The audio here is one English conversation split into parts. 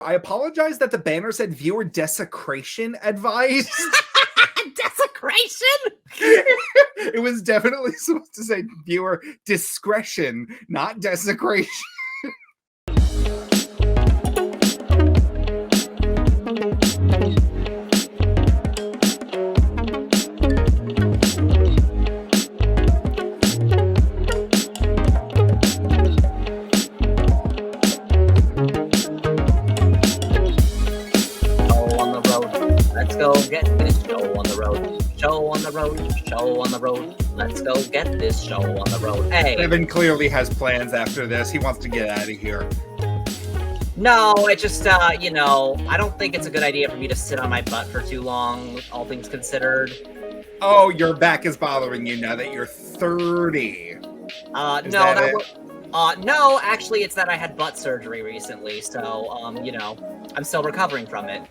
I apologize that the banner said viewer desecration advised. Desecration? It was definitely supposed to say viewer discretion, not desecration. Get this show on the road. Show on the road. Show on the road. Let's go get this show on the road. Hey. Evan clearly has plans after this. He wants to get out of here. No, it just, I don't think it's a good idea for me to sit on my butt for too long, all things considered. Oh, your back is bothering you now that you're 30. No, actually, it's that I had butt surgery recently, so, I'm still recovering from it.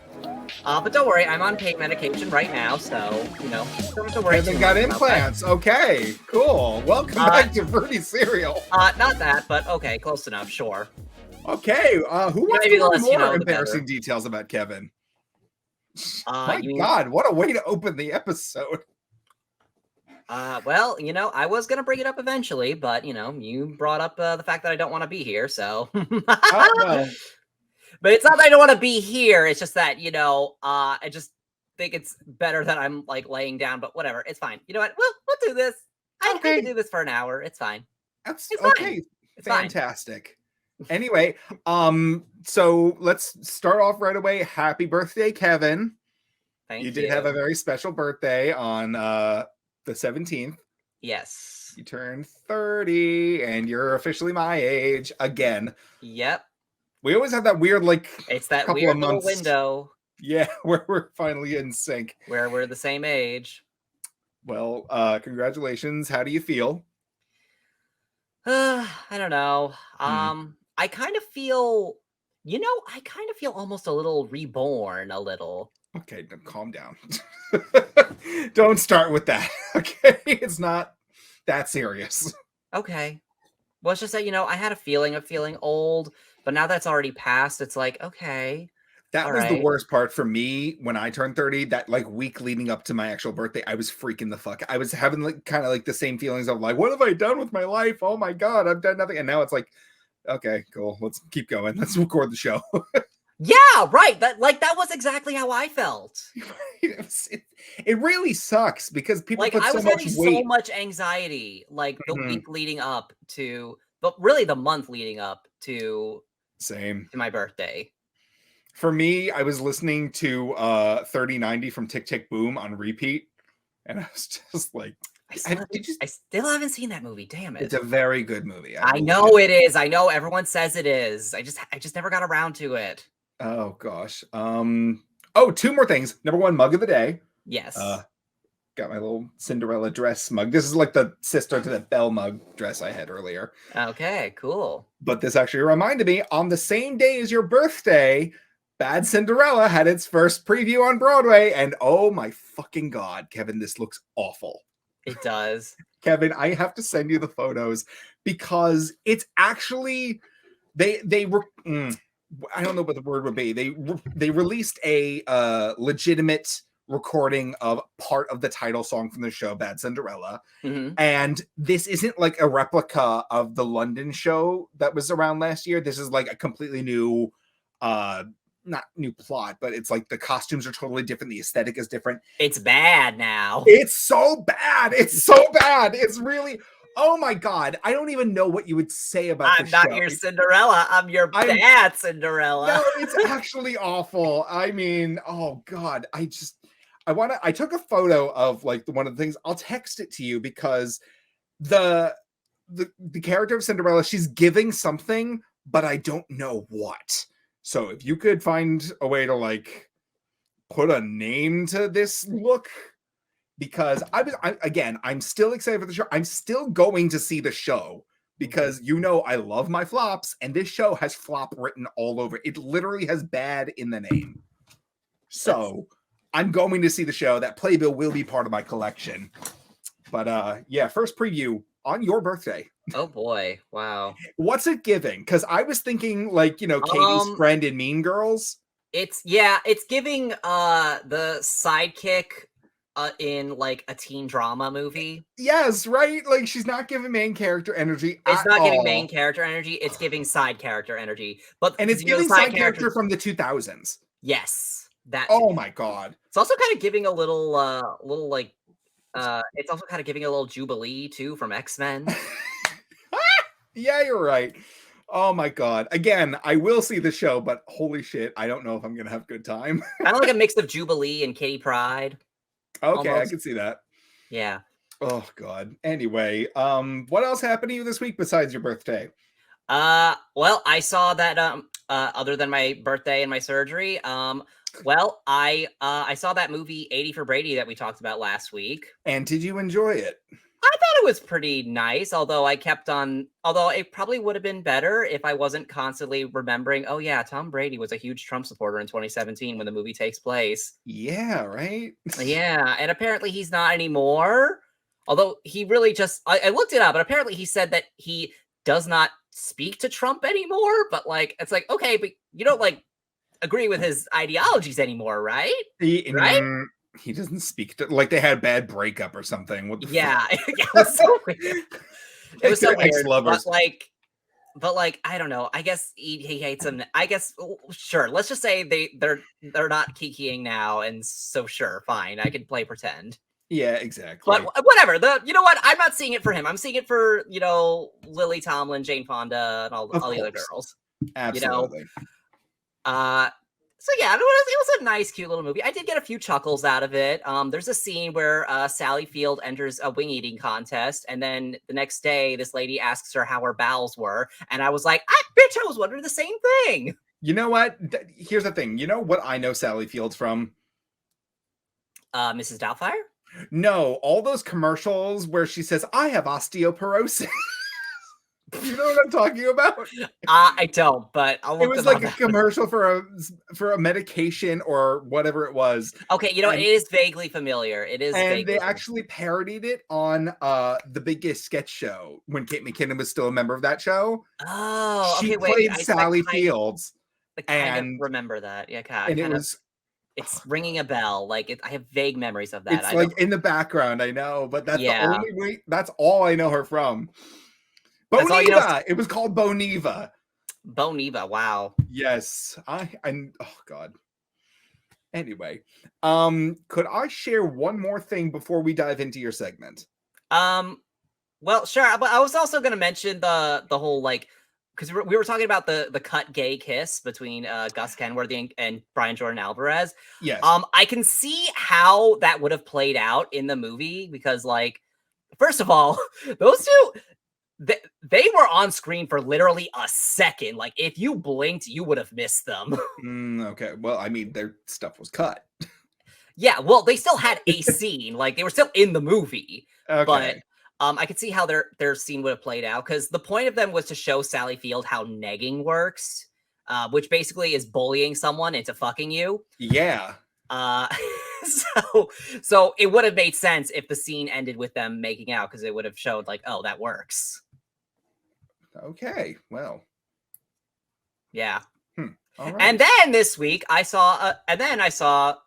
But don't worry, I'm on pain medication right now, so, don't have to worry. Evan got implants. Okay, cool. Welcome back to Birdie Cereal. Not that, but okay, close enough, sure. Okay, who wants to know more embarrassing details about Kevin? My God, what a way to open the episode. Well, I was going to bring it up eventually, but, you brought up the fact that I don't want to be here, so. Well. But it's not that I don't want to be here. It's just that, I just think it's better that I'm, laying down, but whatever. It's fine. You know what? We'll do this. I can do this for an hour. It's fine. It's okay. It's fantastic. Anyway, so let's start off right away. Happy birthday, Kevin. Thank you. You did have a very special birthday on the 17th. Yes. You turned 30, and you're officially my age again. Yep. We always have that weird, it's that couple weird of months. little window. Yeah, where we're finally in sync. Where we're the same age. Well, congratulations. How do you feel? I don't know. I kind of feel, almost a little reborn, a little. Okay, calm down. Don't start with that, okay? It's not that serious. Okay. Well, it's just that, I had a feeling of feeling old, but now that's already passed. It's like, okay. That was the worst part for me when I turned 30. That week leading up to my actual birthday, I was freaking the fuck. I was having kind of the same feelings of what have I done with my life? Oh my God, I've done nothing. And now it's okay, cool. Let's keep going. Let's record the show. Yeah, right. That was exactly how I felt. It really sucks because people put so much weight. I was having so much anxiety, the week leading up to, but really the month leading up to to my birthday. For me, I was listening to 3090 from Tick Tick Boom on repeat, and I was just I still haven't seen that movie. Damn it! It's a very good movie. I know it is. I know everyone says it is. I just never got around to it. Oh gosh. Two more things. Number one, mug of the day. Yes. Got my little Cinderella dress mug. This is the sister to the Belle mug dress I had earlier. Okay, cool. But this actually reminded me, on the same day as your birthday, Bad Cinderella had its first preview on Broadway, and oh my fucking God, Kevin, this looks awful. It does. Kevin, I have to send you the photos because it's actually I don't know what the word would be. They released a legitimate recording of part of the title song from the show, Bad Cinderella. Mm-hmm. And this isn't a replica of the London show that was around last year. This is a completely new, not new plot, but it's the costumes are totally different. The aesthetic is different. It's bad now. It's so bad. It's so bad. It's really... Oh my God, I don't even know what you would say about this show. I'm not your Cinderella. I'm your bad Cinderella. No, it's actually awful. I mean, oh God, I took a photo of one of the things. I'll text it to you because the character of Cinderella, she's giving something, but I don't know what. So if you could find a way to put a name to this look, because I'm still excited for the show. I'm still going to see the show because I love my flops, and this show has flop written all over. It literally has bad in the name. So I'm going to see the show. That playbill will be part of my collection. But first preview on your birthday. Oh boy. Wow. What's it giving? Because I was thinking like, Katie's friend in Mean Girls. It's giving the sidekick in like a teen drama movie. Yes, right? Like she's not giving main character energy It's at not giving all. main character energy, it's giving side character energy. And it's giving side character from the 2000s. Yes. That Oh my god. It's also kind of giving a little like it's also kind of giving a little Jubilee too from X-Men. Yeah, you're right. Oh my god. Again, I will see the show, but holy shit, I don't know if I'm gonna have a good time. Kind of like a mix of Jubilee and Kitty Pryde. Okay, almost. I can see that. Yeah. Oh god. Anyway, what else happened to you this week besides your birthday? Well, I saw that other than my birthday and my surgery, well, I saw that movie 80 for Brady that we talked about last week. And did you enjoy it? I thought it was pretty nice, although it probably would have been better if I wasn't constantly remembering, oh yeah, Tom Brady was a huge Trump supporter in 2017 when the movie takes place. Yeah, right? Yeah, and apparently he's not anymore. Although he really just, I looked it up, and apparently he said that he does not speak to Trump anymore, but like, it's like, okay, but you don't like agree with his ideologies anymore, right? Right? He doesn't speak to, like they had a bad breakup or something. What the Yeah, fuck? it was so weird. It was so weird, ex-lovers. but like, I don't know. I guess he hates him. I guess sure. Let's just say they're not kikiing now, and so sure, fine. I can play pretend. Yeah, exactly. But whatever. You know what? I'm not seeing it for him. I'm seeing it for Lily Tomlin, Jane Fonda, and all the other girls. Absolutely. So yeah, it was a nice, cute little movie. I did get a few chuckles out of it. There's a scene where Sally Field enters a wing eating contest, and then the next day, this lady asks her how her bowels were, and I was like, "Bitch, I was wondering the same thing." You know what? Here's the thing. You know what I know Sally Fields from? Mrs. Doubtfire? No, all those commercials where she says, "I have osteoporosis." You know what I'm talking about? I don't, but it was like a commercial for a medication or whatever it was. Okay, it is vaguely familiar. It is, and they actually parodied it on the Biggest Sketch Show when Kate McKinnon was still a member of that show. Oh, she played Sally Fields. I kind of remember that. Yeah, and it was. It's ringing a bell. Like I have vague memories of that. It's like in the background, I know, but that's the only way. That's all I know her from. Boniva. It was called Boniva. Boniva. Wow. Yes. Oh god. Anyway, could I share one more thing before we dive into your segment? Well, sure. But I was also going to mention the whole like, because we were talking about the cut gay kiss between Gus Kenworthy and Brian Jordan Alvarez. Yes. I can see how that would have played out in the movie because, like, first of all, those two. They were on screen for literally a second. Like, if you blinked, you would have missed them. Okay. Well, I mean, their stuff was cut. Yeah. Well, they still had a scene. Like, they were still in the movie. Okay. But I could see how their scene would have played out because the point of them was to show Sally Field how negging works, which basically is bullying someone into fucking you. Yeah. So it would have made sense if the scene ended with them making out because it would have showed like, oh, that works. Okay, well, yeah. All right. And then this week I saw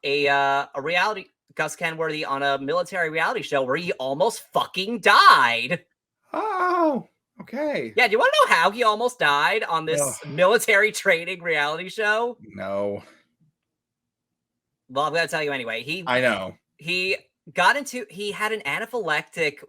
a reality Gus Kenworthy on a military reality show where he almost fucking died. Oh, okay. Yeah, do you want to know how he almost died on this military training reality show? No. Well, I'm gonna tell you anyway. I know. He had an anaphylactic.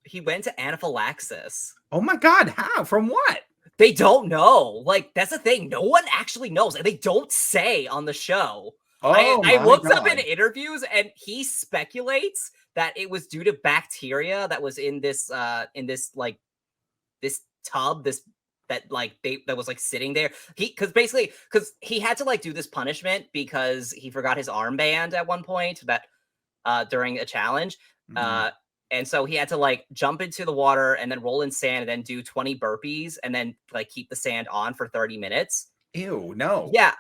He went to anaphylaxis. Oh my god! How? From what? They don't know. Like, that's the thing. No one actually knows, and they don't say on the show. Oh, I looked up in interviews, and he speculates that it was due to bacteria that was in this tub. That was like sitting there. Because he had to like do this punishment because he forgot his armband at one point during a challenge. Mm-hmm. And so he had to like jump into the water and then roll in sand and then do 20 burpees and then like keep the sand on for 30 minutes. Ew, no. Yeah.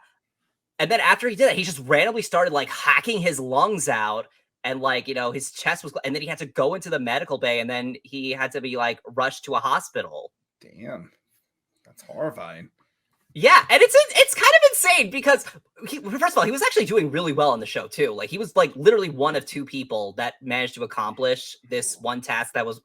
And then after he did that, he just randomly started like hacking his lungs out and like, you know, his chest was, and then he had to go into the medical bay, and then he had to be like rushed to a hospital. Damn, that's horrifying. Yeah, and it's kind of insane because first of all, he was actually doing really well in the show too. Like he was like literally one of 2 people that managed to accomplish this one task that was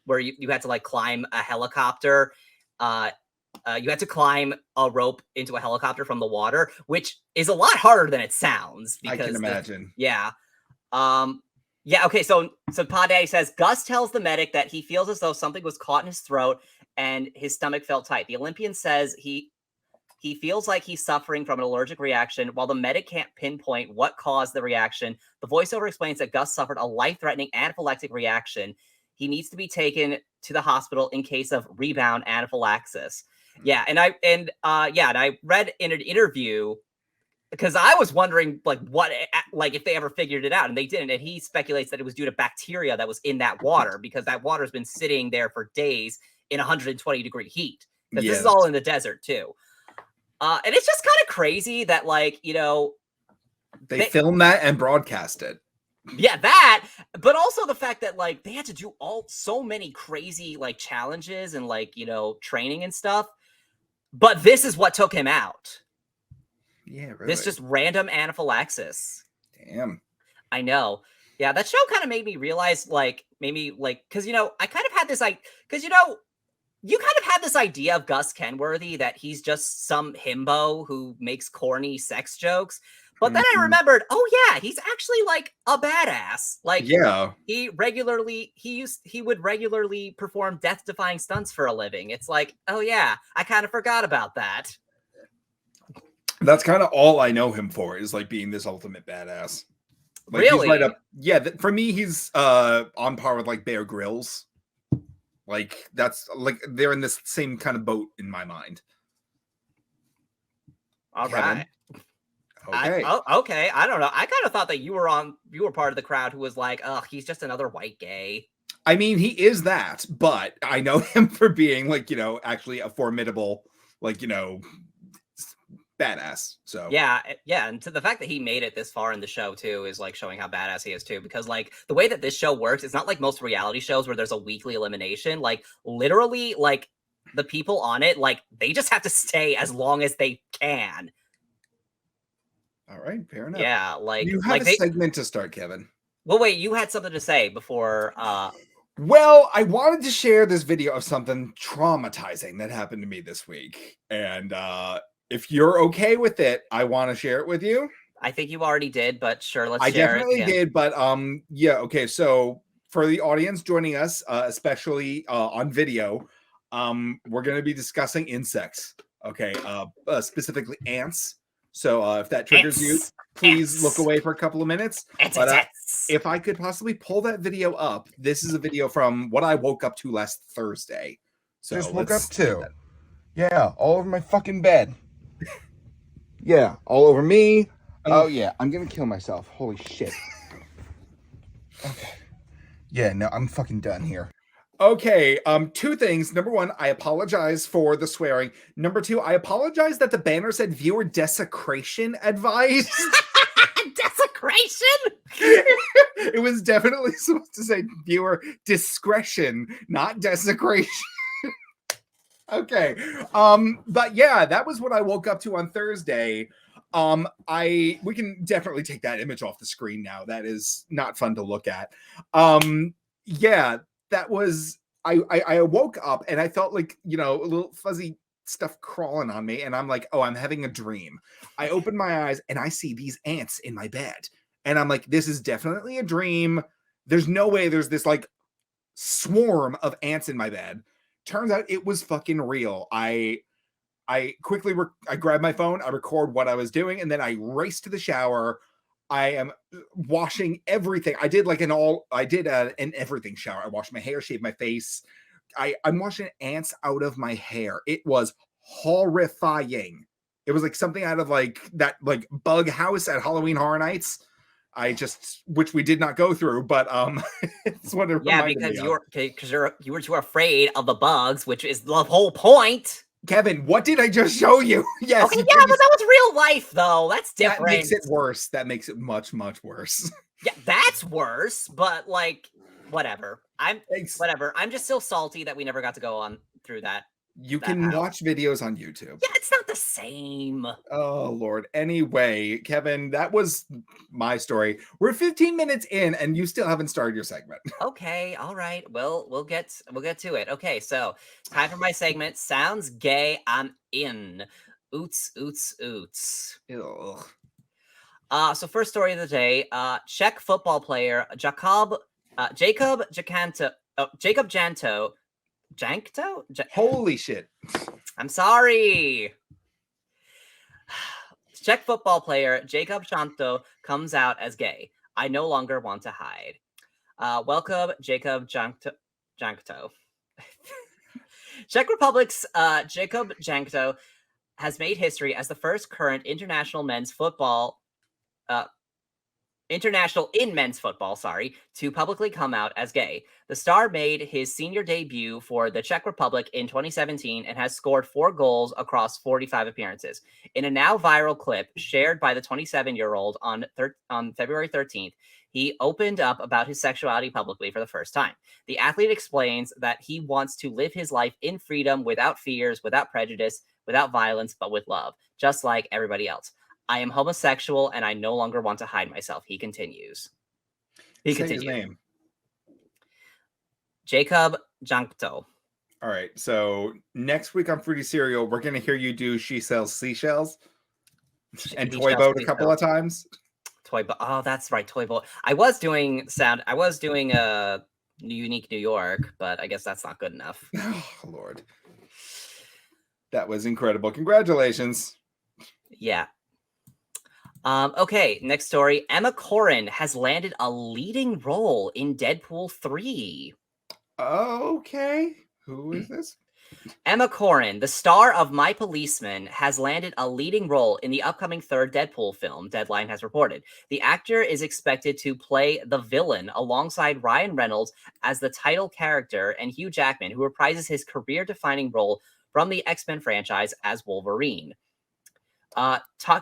where you had to like climb a helicopter. You had to climb a rope into a helicopter from the water, which is a lot harder than it sounds. Because I can imagine. Yeah. Yeah. Okay. So Pod Daddy says Gus tells the medic that he feels as though something was caught in his throat and his stomach felt tight. The Olympian says he feels like he's suffering from an allergic reaction. While the medic can't pinpoint what caused the reaction, the voiceover explains that Gus suffered a life-threatening anaphylactic reaction. He needs to be taken to the hospital in case of rebound anaphylaxis. Yeah, and I read in an interview, because I was wondering like if they ever figured it out, and they didn't. And he speculates that it was due to bacteria that was in that water, because that water has been sitting there for days in 120-degree heat. Because this is all in the desert too. And it's just kind of crazy that, like, you know, they filmed that and broadcast it. Yeah, that, but also the fact that like they had to do so many crazy like challenges and like, you know, training and stuff. But this is what took him out. Yeah, really. This just random anaphylaxis. Damn. I know. Yeah, that show kind of made me realize, like, maybe like, because, you know, I kind of had this, like, because, you know, you kind of had this idea of Gus Kenworthy that he's just some himbo who makes corny sex jokes. But then I remembered, oh yeah, he's actually like a badass. Like, yeah, he would regularly perform death-defying stunts for a living. It's like, oh yeah, I kind of forgot about that. That's kind of all I know him for, is like being this ultimate badass. Like, really? He's right up, yeah, for me, he's on par with like Bear Grylls. Like, that's like they're in this same kind of boat in my mind. All right. Okay. Okay. I don't know. I kind of thought that you were part of the crowd who was like, "Oh, he's just another white gay." I mean, he is that, but I know him for being like, you know, actually a formidable, like, you know, badass. So yeah, and to the fact that he made it this far in the show too is like showing how badass he is too. Because like the way that this show works, it's not like most reality shows where there's a weekly elimination. Like literally, like the people on it, like they just have to stay as long as they can. All right, fair enough. Yeah, like you have a segment to start, Kevin. Well, wait, you had something to say before. Well, I wanted to share this video of something traumatizing that happened to me this week, and if you're okay with it, I want to share it with you. I think you already did, but sure, let's share it. I definitely did, but yeah, okay. So for the audience joining us, especially on video, we're going to be discussing insects. Okay, specifically ants. So if that triggers you, please look away for a couple of minutes. But if I could possibly pull that video up, this is a video from what I woke up to last Thursday. So just woke up to. Yeah, all over my fucking bed. Yeah, all over me. Oh yeah, I'm gonna kill myself. Holy shit. Okay. Yeah, no, I'm fucking done here. Okay, 2 things. Number 1, I apologize for the swearing. Number 2, I apologize that the banner said viewer desecration advised. Desecration? It was definitely supposed to say viewer discretion, not desecration. Okay. But yeah, that was what I woke up to on Thursday. We can definitely take that image off the screen now. That is not fun to look at. Yeah. That was, I woke up and I felt like, you know, a little fuzzy stuff crawling on me. And I'm like, oh, I'm having a dream. I open my eyes and I see these ants in my bed. And I'm like, this is definitely a dream. There's no way there's this like swarm of ants in my bed. Turns out it was fucking real. I quickly, I grabbed my phone, I record what I was doing, and then I raced to the shower. I am washing everything. I did an everything shower. I washed my hair, shaved my face. I'm washing ants out of my hair. It was horrifying. It was like something out of like that like bug house at Halloween Horror Nights. Which we did not go through, but it's what it reminded me of. because you were too afraid of the bugs, which is the whole point. Kevin, what did I just show you? Yes. Okay, yeah, but that was real life, though. That's different. That makes it worse. That makes it much, much worse. Yeah, that's worse, but like whatever. Thanks. Whatever. I'm just still salty that we never got to go on through that. You that can house. watch videos on YouTube. Yeah, it's not the same. Oh Lord. Anyway, Kevin, that was my story. We're 15 minutes in and you still haven't started your segment. Okay, all right. Well, we'll get to it. Okay, so time for my segment. Sounds gay. I'm in. Oots, oots, oots. Ugh. So first story of the day, Czech football player Jakub Jantou. Holy shit. I'm sorry. Czech football player Jakub Jantou comes out as gay. I no longer want to hide. Welcome, Jakub Jantou. Czech Republic's Jakub Jantou has made history as the first current international in men's football, to publicly come out as gay. The star made his senior debut for the Czech Republic in 2017 and has scored 4 goals across 45 appearances. In a now viral clip shared by the 27-year-old on February 13th, he opened up about his sexuality publicly for the first time. The athlete explains that he wants to live his life in freedom, without fears, without prejudice, without violence, but with love, just like everybody else. I am homosexual and I no longer want to hide myself. He continues. Say his name. Jakub Jantou. All right. So next week on Fruity Cereal, we're going to hear you do She Sells Seashells and Toy Boat a couple of times. Toy Boat. Oh, that's right. Toy Boat. I was doing Unique New York, but I guess that's not good enough. Oh, Lord. That was incredible. Congratulations. Yeah. Okay, next story. Emma Corin has landed a leading role in Deadpool 3. Okay. Who is this? Emma Corin, the star of My Policeman, has landed a leading role in the upcoming 3rd Deadpool film, Deadline has reported. The actor is expected to play the villain alongside Ryan Reynolds as the title character and Hugh Jackman, who reprises his career-defining role from the X-Men franchise as Wolverine.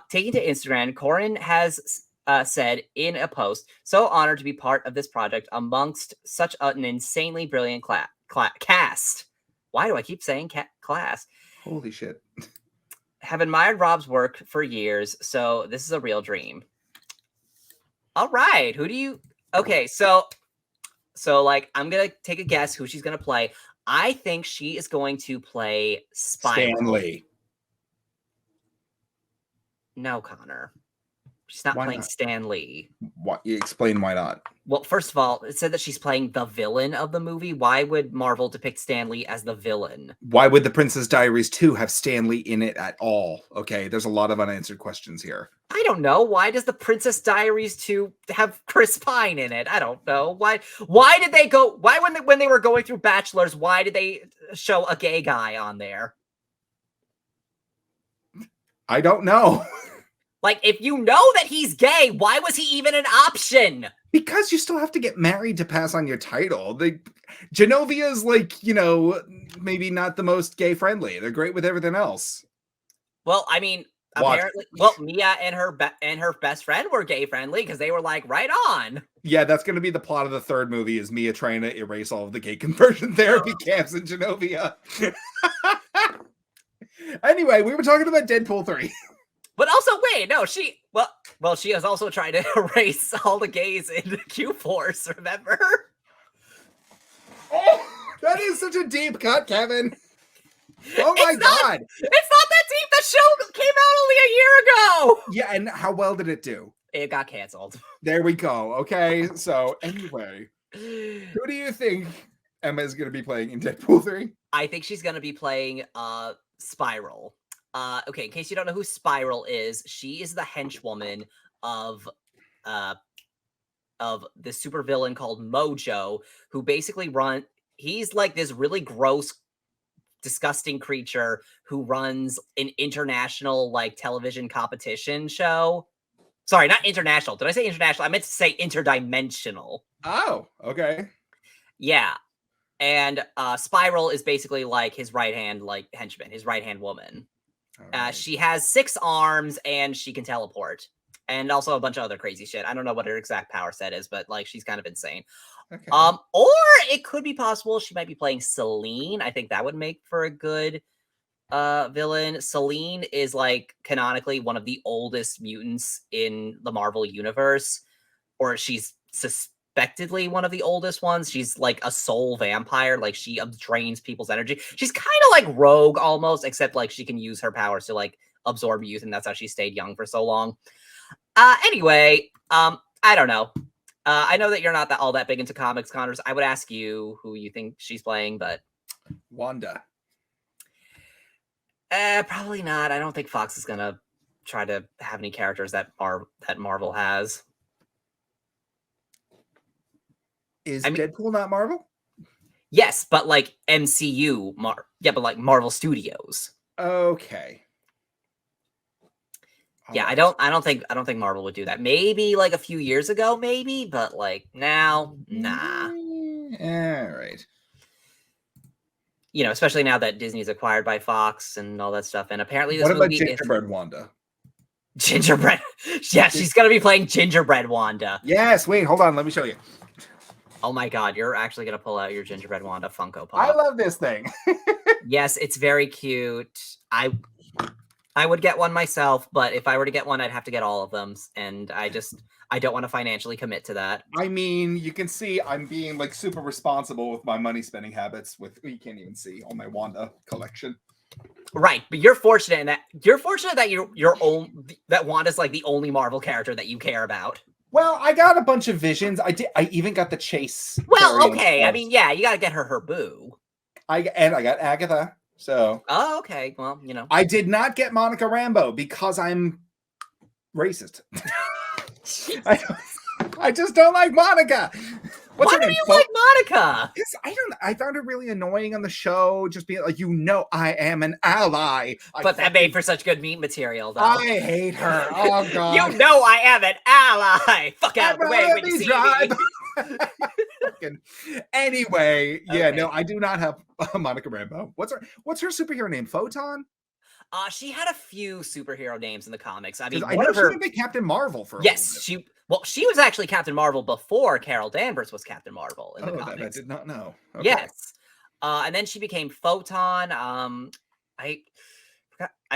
Taking to Instagram, Corin has said in a post, "So honored to be part of this project amongst such an insanely brilliant cast." Why do I keep saying class? Holy shit. Have admired Rob's work for years, so this is a real dream. All right, who do you... Okay, so like, I'm going to take a guess who she's going to play. I think she is going to play Spiral. Stanley. No, Connor. She's not playing Stan Lee. What? You explain why not. Well, first of all, it said that she's playing the villain of the movie. Why would Marvel depict Stan Lee as the villain? Why would The Princess Diaries 2 have Stan Lee in it at all? Okay, there's a lot of unanswered questions here. I don't know. Why does The Princess Diaries 2 have Chris Pine in it? I don't know. Why did they go... Why, when they were going through Bachelors, why did they show a gay guy on there? I don't know. Like, if you know that he's gay, why was he even an option? Because you still have to get married to pass on your title. Genovia's like, you know, maybe not the most gay friendly. They're great with everything else. Well, I mean, apparently, Mia and her best friend were gay friendly because they were like, right on. Yeah, that's going to be the plot of the 3rd movie, is Mia trying to erase all of the gay conversion therapy camps in Genovia. Anyway, we were talking about Deadpool 3. But also, wait, no, she has also tried to erase all the gays in Q-Force, remember? Oh, that is such a deep cut, Kevin. Oh my God. It's not that deep. The show came out only a year ago. Yeah, and how well did it do? It got canceled. There we go. Okay, so anyway, who do you think Emma is going to be playing in Deadpool 3? I think she's going to be playing Spiral. Okay, in case you don't know who Spiral is, she is the henchwoman of the supervillain called Mojo, who basically he's like this really gross, disgusting creature who runs an international like television competition show. Sorry, not international. Did I say international? I meant to say interdimensional. Oh, okay. Yeah. And Spiral is basically like his right-hand henchman, his right-hand woman. Right. She has 6 arms and she can teleport. and also a bunch of other crazy shit. I don't know what her exact power set is, but like she's kind of insane. Okay. Or it could be possible she might be playing Selene. I think that would make for a good villain. Selene is like canonically one of the oldest mutants in the Marvel universe, or she's suspectedly one of the oldest ones. She's like a soul vampire, like she drains people's energy. She's kind of like Rogue almost, except like she can use her powers to like absorb youth, and that's how she stayed young for so long. Anyway, I don't know. I know that you're not all that big into comics, Connors. I would ask you who you think she's playing, but Wanda. Probably not. I don't think Fox is gonna try to have any characters that Marvel has. Is Deadpool not Marvel? Yes, but like MCU, but like Marvel Studios. Okay. Yeah, I don't think Marvel would do that. Maybe like a few years ago, maybe, but like now, nah. All right. You know, especially now that Disney's acquired by Fox and all that stuff. And apparently, this what about movie Gingerbread Wanda? Gingerbread. Yeah, she's gonna be playing Gingerbread Wanda. Yes. Wait, hold on. Let me show you. Oh my God, you're actually gonna pull out your Gingerbread Wanda Funko Pop. I love this thing. Yes, it's very cute. I would get one myself, but if I were to get one, I'd have to get all of them, and I don't want to financially commit to that. I mean, you can see I'm being like super responsible with my money spending habits. You can't even see all my Wanda collection. Right, but you're fortunate that that Wanda's like the only Marvel character that you care about. Well, I got a bunch of Visions. I even got the Chase. Well, okay. I mean, yeah, you got to get her boo. I got Agatha. So. Oh, okay. Well, you know. I did not get Monica Rambeau because I'm racist. I just don't like Monica. Why do you like Monica? I found her really annoying on the show. Just being like, I am an ally. But that made for such good meat material, though. I hate her. Oh God. I am an ally. Fuck out of the way when you see me. Anyway, yeah, okay. No, I do not have Monica Rambeau. What's her superhero name? Photon? She had a few superhero names in the comics. I mean, I know she would be Captain Marvel for a she was actually Captain Marvel before Carol Danvers was Captain Marvel in the comics. That I did not know. Okay. Yes. And then she became Photon. I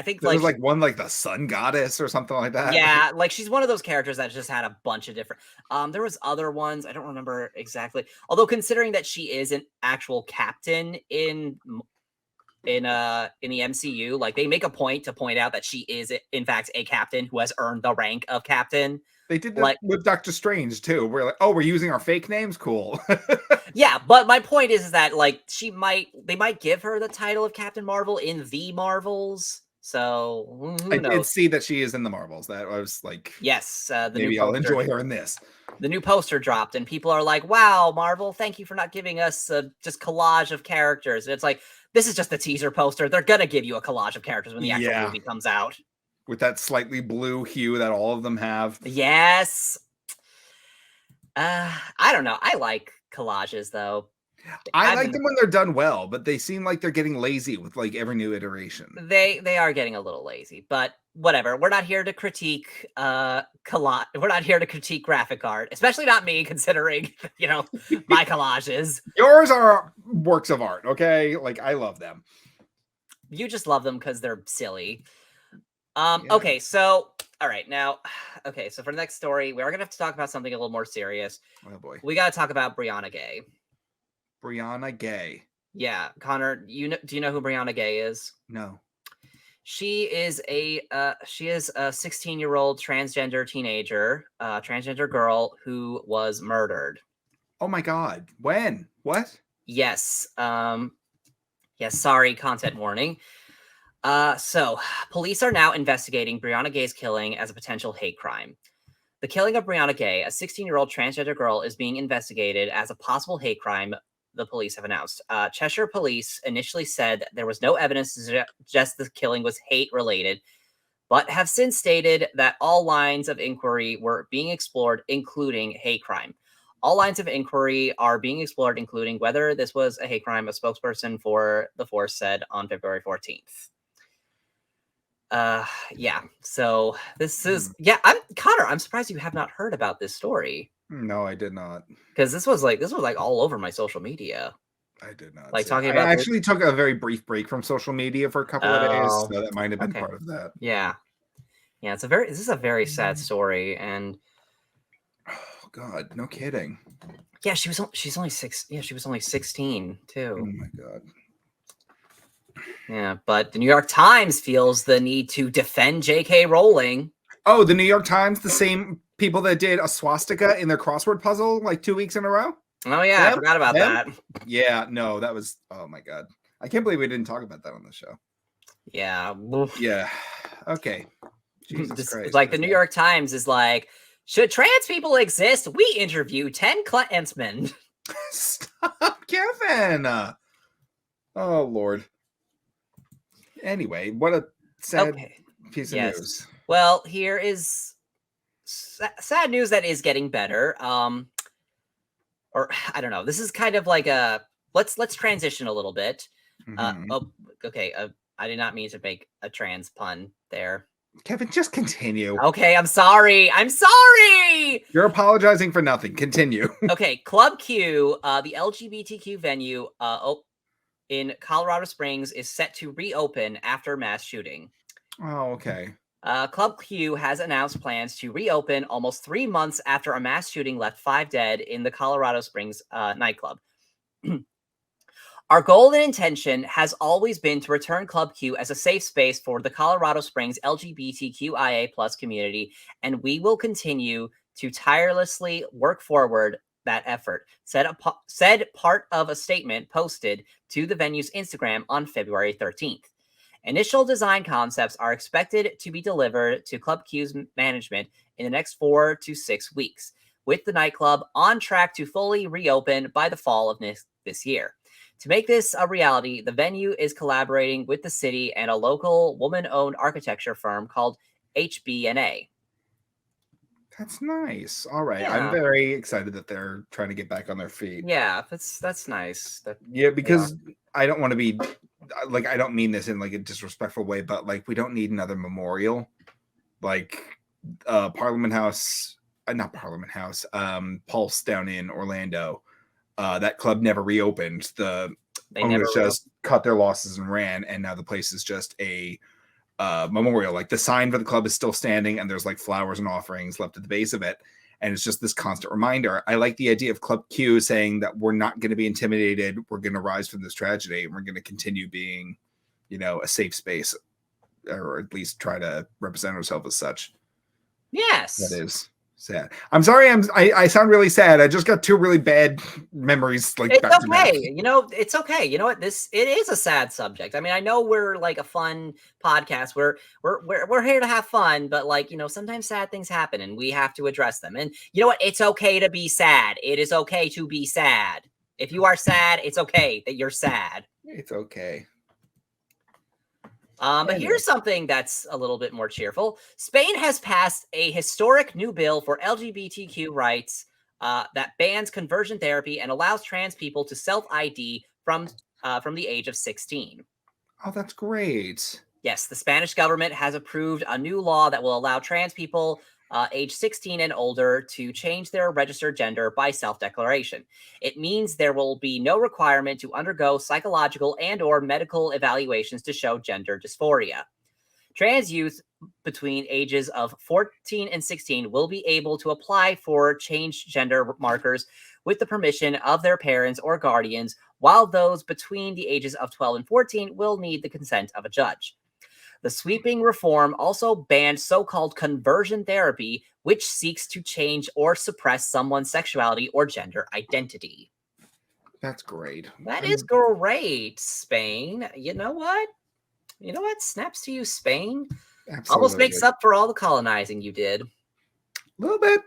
think there was like one like the Sun Goddess or something like that. Yeah, like she's one of those characters that just had a bunch of different. There was other ones I don't remember exactly. Although considering that she is an actual captain in the MCU, like they make a point to point out that she is in fact a captain who has earned the rank of captain. They did that with Doctor Strange too. We're like, we're using our fake names. Cool. Yeah, but my point is that like they might give her the title of Captain Marvel in the Marvels. So who knows? I did see that she is in the Marvels. That I was like, yes, maybe I'll enjoy her in this. The new poster dropped, and people are like, "Wow, Marvel, thank you for not giving us just collage of characters." And it's like, this is just a teaser poster. They're gonna give you a collage of characters when the actual movie comes out. With that slightly blue hue that all of them have. Yes. I don't know. I like collages though. I like them when they're done well, but they seem like they're getting lazy with like every new iteration. They are getting a little lazy, but whatever. We're not here to critique collage. We're not here to critique graphic art, especially not me, considering my collages. Yours are works of art, okay? Like I love them. You just love them because they're silly. Okay, so all right now. Okay, so for the next story, we are gonna have to talk about something a little more serious. Oh boy, we gotta talk about Brianna Ghey. Brianna Ghey. Yeah, Connor, do you know who Brianna Ghey is? No. She is a 16-year-old transgender teenager, transgender girl who was murdered. Oh my God! When? What? Yes. Yes. Sorry. Content warning. So police are now investigating Brianna Ghey's killing as a potential hate crime. The killing of Brianna Ghey, a 16-year-old transgender girl, is being investigated as a possible hate crime, the police have announced. Cheshire police initially said that there was no evidence to suggest the killing was hate-related, but have since stated that all lines of inquiry were being explored, including hate crime. All lines of inquiry are being explored, including whether this was a hate crime, a spokesperson for the force said on February 14th. Yeah. So this is Connor, I'm surprised you have not heard about this story. No, I did not. Because this was like all over my social media. I did not. Like see talking it. about I actually took a very brief break from social media for a couple of days, Oh, so that might have been okay. part of that. Yeah. Yeah, this is a very sad story, and Oh God, no kidding. yeah, she's only 6. Yeah, she was only 16 Oh too. my God. Yeah, but the New York Times feels the need to defend J.K. Rowling. Oh, the New York Times, the same people that did a swastika in their crossword puzzle like 2 weeks in a row. Oh yeah, I forgot about that. Yeah, no, that was. Oh my God, I can't believe we didn't talk about that on the show. Yeah. Yeah. Okay. Jesus Christ. Like the New York Times is like, should trans people exist? We interview 10 Klansmen. Stop, Kevin. Oh Lord. Anyway, what a sad piece of news. Well, here is sad news that is getting better. Or I don't know. This is kind of like a let's transition a little bit. Okay. I did not mean to make a trans pun there. Kevin, just continue. Okay, I'm sorry. I'm sorry. You're apologizing for nothing. Continue. Okay, Club Q, the LGBTQ venue in Colorado Springs, is set to reopen after mass shooting. Oh, okay. Club Q has announced plans to reopen almost 3 months after a mass shooting left 5 dead in the Colorado Springs nightclub. Our goal and intention has always been to return Club Q as a safe space for the Colorado Springs LGBTQIA+ community, and we will continue to tirelessly work forward that effort, said part of a statement posted to the venue's Instagram on February 13th. Initial design concepts are expected to be delivered to Club Q's management in the next 4 to 6 weeks, with the nightclub on track to fully reopen by the fall of this year. To make this a reality, the venue is collaborating with the city and a local woman-owned architecture firm called HB&A. That's nice. All right. Yeah. I'm very excited that they're trying to get back on their feet. Yeah, that's nice. Because I don't want to be like, I don't mean this in like a disrespectful way, but like we don't need another memorial. Like Parliament House, not Parliament House, Pulse down in Orlando. That club never reopened. The owners just cut their losses and ran, and now the place is just a memorial. Like the sign for the club is still standing, and there's like flowers and offerings left at the base of it, and it's just this constant reminder. I like the idea of Club Q saying that we're not going to be intimidated. We're going to rise from this tragedy, and we're going to continue being, a safe space, or at least try to represent ourselves as such. Yes, that is sad. I'm sorry. I sound really sad. I just got 2 really bad memories. Like it's okay. It's okay. You know what? It is a sad subject. I mean, I know we're like a fun podcast. We're here to have fun, but like, sometimes sad things happen and we have to address them. And you know what? It's okay to be sad. It is okay to be sad. If you are sad, it's okay that you're sad. It's okay. But here's something that's a little bit more cheerful. Spain has passed a historic new bill for LGBTQ rights that bans conversion therapy and allows trans people to self-ID from the age of 16. Oh, that's great. Yes, the Spanish government has approved a new law that will allow trans people age 16 and older to change their registered gender by self-declaration. It means there will be no requirement to undergo psychological and/or medical evaluations to show gender dysphoria. Trans youth between ages of 14 and 16 will be able to apply for changed gender markers with the permission of their parents or guardians, while those between the ages of 12 and 14 will need the consent of a judge. The sweeping reform also banned so-called conversion therapy, which seeks to change or suppress someone's sexuality or gender identity. That's great. That is great, Spain. You know what? Snaps to you, Spain. Absolutely. Almost makes up for all the colonizing you did. A little bit.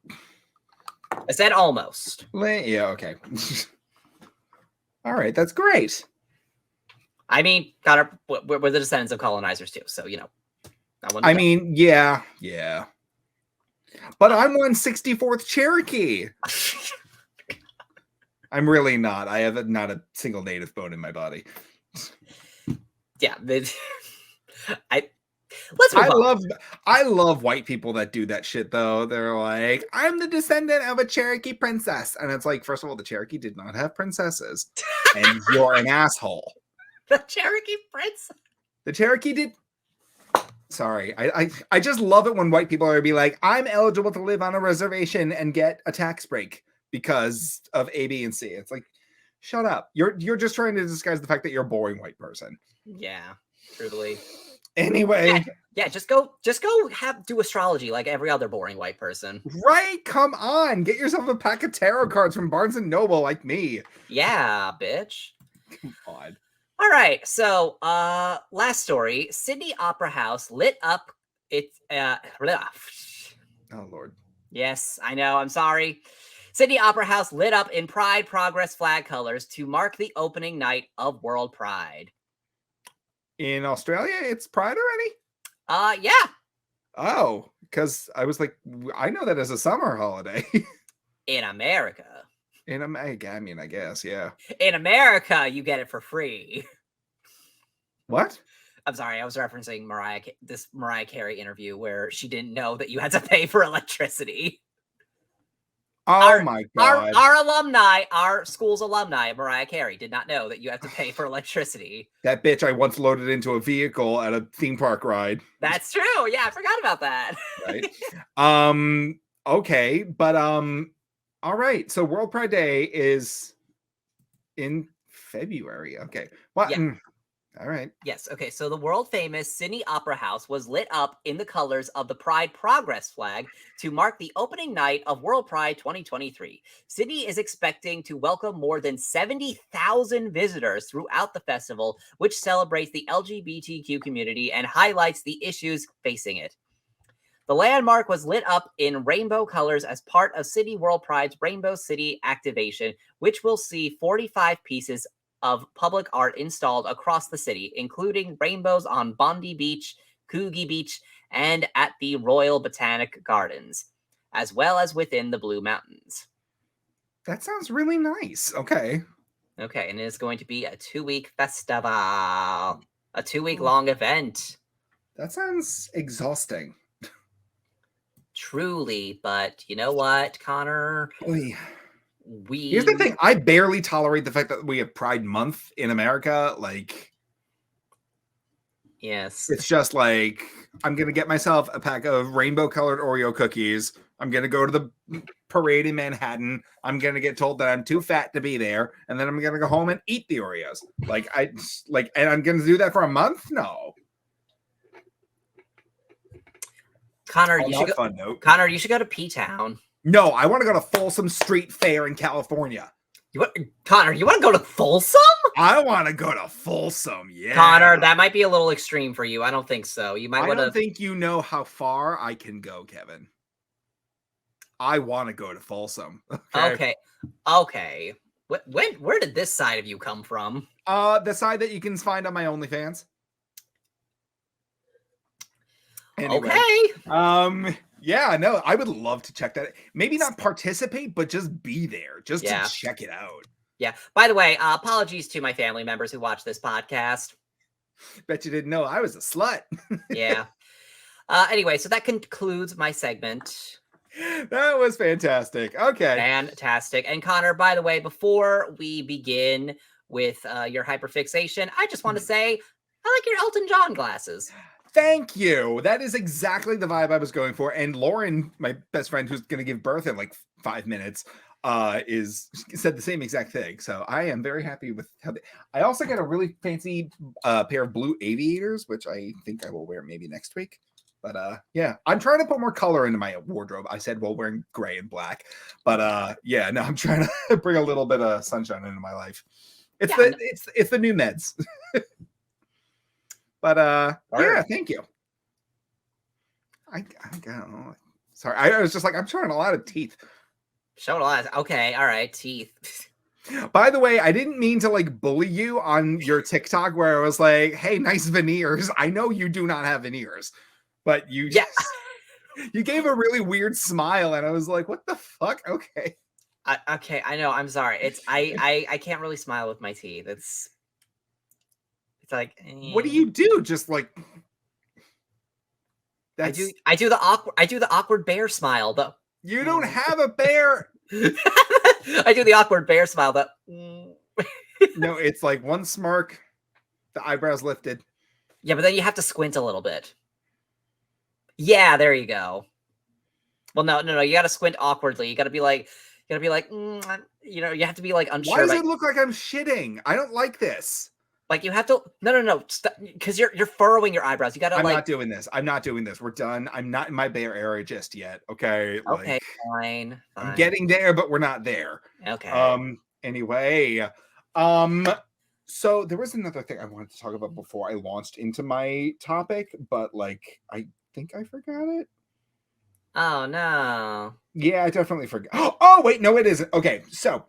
I said almost. Yeah, okay. All right, that's great. I mean, we're the descendants of colonizers too, so yeah. But I'm 1/64th Cherokee. I'm really not. I have not a single native bone in my body. Yeah, Let's move on. I love white people that do that shit though. They're like, I'm the descendant of a Cherokee princess. And it's like, first of all, the Cherokee did not have princesses. And you're an asshole. The Cherokee prince. The Cherokee did. Sorry. I just love it when white people are be like, I'm eligible to live on a reservation and get a tax break because of A, B, and C. It's like, shut up. You're just trying to disguise the fact that you're a boring white person. Yeah, truly. Anyway. Yeah, just go do astrology like every other boring white person. Right? Come on. Get yourself a pack of tarot cards from Barnes & Noble like me. Yeah, bitch. Come on. All right, so last story. Sydney Opera House lit up its Oh, Lord. Yes, I know, I'm sorry. Sydney Opera House lit up in Pride Progress flag colors to mark the opening night of World Pride. In Australia, it's Pride already? Yeah. Oh, because I was like, I know that as a summer holiday. In America. In America, I mean, I guess, yeah. In America, you get it for free. What? I'm sorry, I was referencing this Mariah Carey interview where she didn't know that you had to pay for electricity. Oh my God. Our alumni, our school's alumni, Mariah Carey, did not know that you have to pay for electricity. That bitch I once loaded into a vehicle at a theme park ride. That's true. Yeah, I forgot about that. Right. Okay, but all right. So World Pride Day is in February. Okay. What? Yeah. All right. Yes. Okay. So the world famous Sydney Opera House was lit up in the colors of the Pride Progress flag to mark the opening night of World Pride 2023. Sydney is expecting to welcome more than 70,000 visitors throughout the festival, which celebrates the LGBTQ community and highlights the issues facing it. The landmark was lit up in rainbow colors as part of Sydney World Pride's Rainbow City activation, which will see 45 pieces of public art installed across the city, including rainbows on Bondi Beach, Coogee Beach, and at the Royal Botanic Gardens, as well as within the Blue Mountains. That sounds really nice. Okay. Okay, and it is going to be a 2-week festival, a 2-week long event. That sounds exhausting. Truly, but you know what, Connor? Here's the thing. I barely tolerate the fact that we have Pride Month in America. Like, yes, it's just like, I'm going to get myself a pack of rainbow colored Oreo cookies. I'm going to go to the parade in Manhattan. I'm going to get told that I'm too fat to be there. And then I'm going to go home and eat the Oreos. And I'm going to do that for a month? No. Connor, you should go to P-Town. No, I want to go to Folsom Street Fair in California. Connor, you want to go to Folsom? I want to go to Folsom, yeah. Connor, that might be a little extreme for you. I don't think so. You might want to... I don't think you know how far I can go, Kevin. I want to go to Folsom. Okay. Where did this side of you come from? The side that you can find on my OnlyFans. Anyway, okay. Yeah, no, I would love to check that. Maybe not participate, but just be there, just to check it out. Yeah. By the way, apologies to my family members who watch this podcast. Bet you didn't know I was a slut. Yeah. Anyway, so that concludes my segment. That was fantastic. Okay. Fantastic. And Connor, by the way, before we begin with your hyperfixation, I just want to say I like your Elton John glasses. Thank you. That is exactly the vibe I was going for. And Lauren, my best friend, who's going to give birth in like 5 minutes, said the same exact thing. So I am very happy with how I also got a really fancy pair of blue aviators, which I think I will wear maybe next week. But yeah, I'm trying to put more color into my wardrobe. I said, well, wearing gray and black. But yeah, no, I'm trying to bring a little bit of sunshine into my life. It's the new meds. But yeah, thank you. I don't know. Sorry, I was just like, I'm showing a lot of teeth. Showing a lot. Okay, all right, teeth. By the way, I didn't mean to like bully you on your TikTok where I was like, hey, nice veneers. I know you do not have veneers, but you you gave a really weird smile, and I was like, what the fuck? Okay. Okay, I know. I'm sorry. It's I can't really smile with my teeth. It's like, what do you do? Just like, I do the awkward bear smile, but you don't have a bear. I do the awkward bear smile, but no, it's like one smirk, the eyebrows lifted. Yeah, but then you have to squint a little bit. Yeah, there you go. Well, no, you got to squint awkwardly. You got to be like, you have to be like unsure. Why does it look like I'm shitting? I don't like this. Like you have to, no, because you're furrowing your eyebrows. You got to. I'm not doing this. I'm not doing this. We're done. I'm not in my bear area just yet. Okay. Okay, fine. I'm getting there, but we're not there. Okay. Anyway, so there was another thing I wanted to talk about before I launched into my topic, but like I think I forgot it. Oh no. Yeah, I definitely forgot. Oh wait, no, it isn't. Okay, so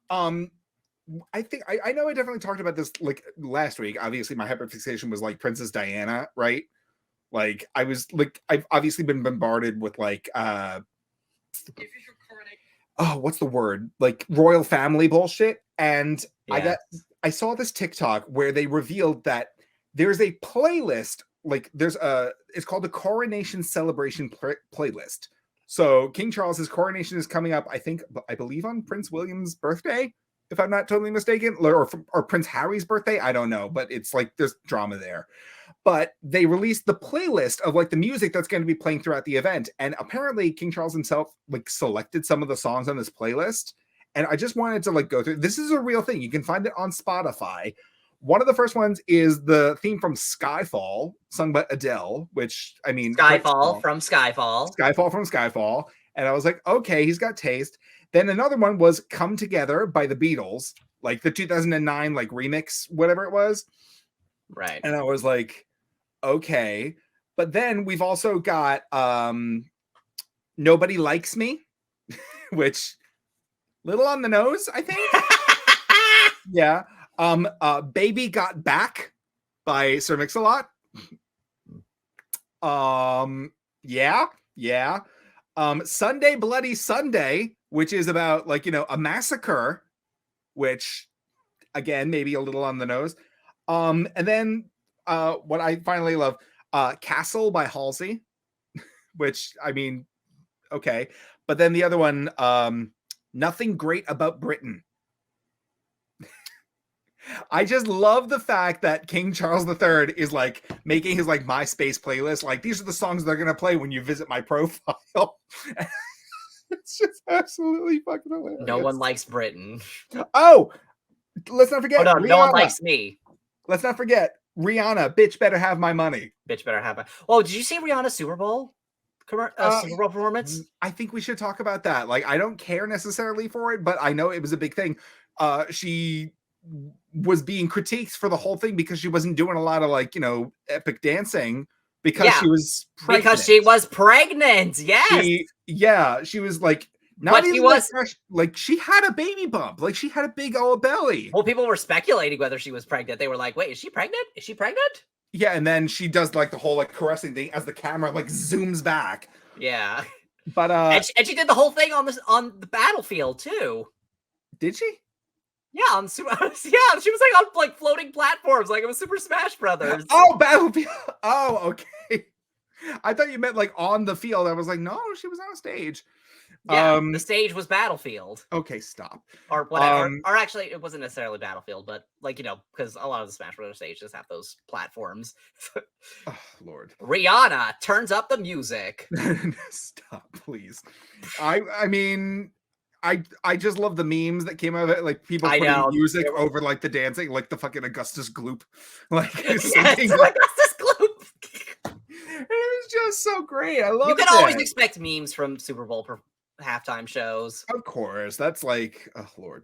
I think I know I definitely talked about this like last week. Obviously, my hyperfixation was like Princess Diana, right? Like I was like I've obviously been bombarded with like what's the word? Like royal family bullshit. And Yeah. I saw this TikTok where they revealed that there's a playlist, like it's called the Coronation Celebration playlist. So King Charles's coronation is coming up, I believe on Prince William's birthday, if I'm not totally mistaken, or Prince Harry's birthday. I don't know, but it's like there's drama there. But they released the playlist of like the music that's going to be playing throughout the event. And apparently King Charles himself like selected some of the songs on this playlist. And I just wanted to like go through. This is a real thing. You can find it on Spotify. One of the first ones is the theme from Skyfall, sung by Adele, which I mean, Skyfall from Skyfall. Skyfall from Skyfall. And I was like, okay, he's got taste. Then another one was Come Together by the Beatles, like the 2009 like remix, whatever it was. Right. And I was like, okay. But then we've also got Nobody Likes Me, which little on the nose, I think. Yeah. Baby Got Back by Sir Mix-a-Lot. Yeah. Sunday Bloody Sunday, which is about like, a massacre, which again, maybe a little on the nose. And then what I finally love, Castle by Halsey, which I mean, okay. But then the other one, Nothing Great About Britain. I just love the fact that King Charles III is like making his like MySpace playlist. Like these are the songs they're gonna play when you visit my profile. It's just absolutely fucking hilarious. No one likes Britain. Oh, let's not forget. Oh, no one likes me. Let's not forget Rihanna. Bitch better have my money. Bitch better have my. Oh, did you see Rihanna's Super Bowl? Super Bowl performance? I think we should talk about that. Like, I don't care necessarily for it, but I know it was a big thing. She was being critiqued for the whole thing because she wasn't doing a lot of like, epic dancing because she was pregnant. Because she was pregnant. Yes. She was like, not even like she had a baby bump. Like she had a big old belly. Well, people were speculating whether she was pregnant. They were like, wait, is she pregnant? Is she pregnant? Yeah, and then she does like the whole like caressing thing as the camera like zooms back. Yeah. But and she did the whole thing on the battlefield too. Did she? Yeah, she was like on like floating platforms, like it was Super Smash Brothers. Oh, battlefield. Oh, okay. I thought you meant like on the field. I was like, no, she was on a stage. Yeah, the stage was Battlefield. Okay, stop. Or whatever. Or actually, it wasn't necessarily Battlefield, but like, because a lot of the Smash Brothers stages have those platforms. Oh, Lord. Rihanna turns up the music. Stop, please. I mean, I just love the memes that came out of it, like people putting music over like the dancing, like the fucking Augustus Gloop. Like yes, Augustus Gloop. It was just so great. I love it. You can always expect memes from Super Bowl halftime shows. Of course. That's like, oh Lord.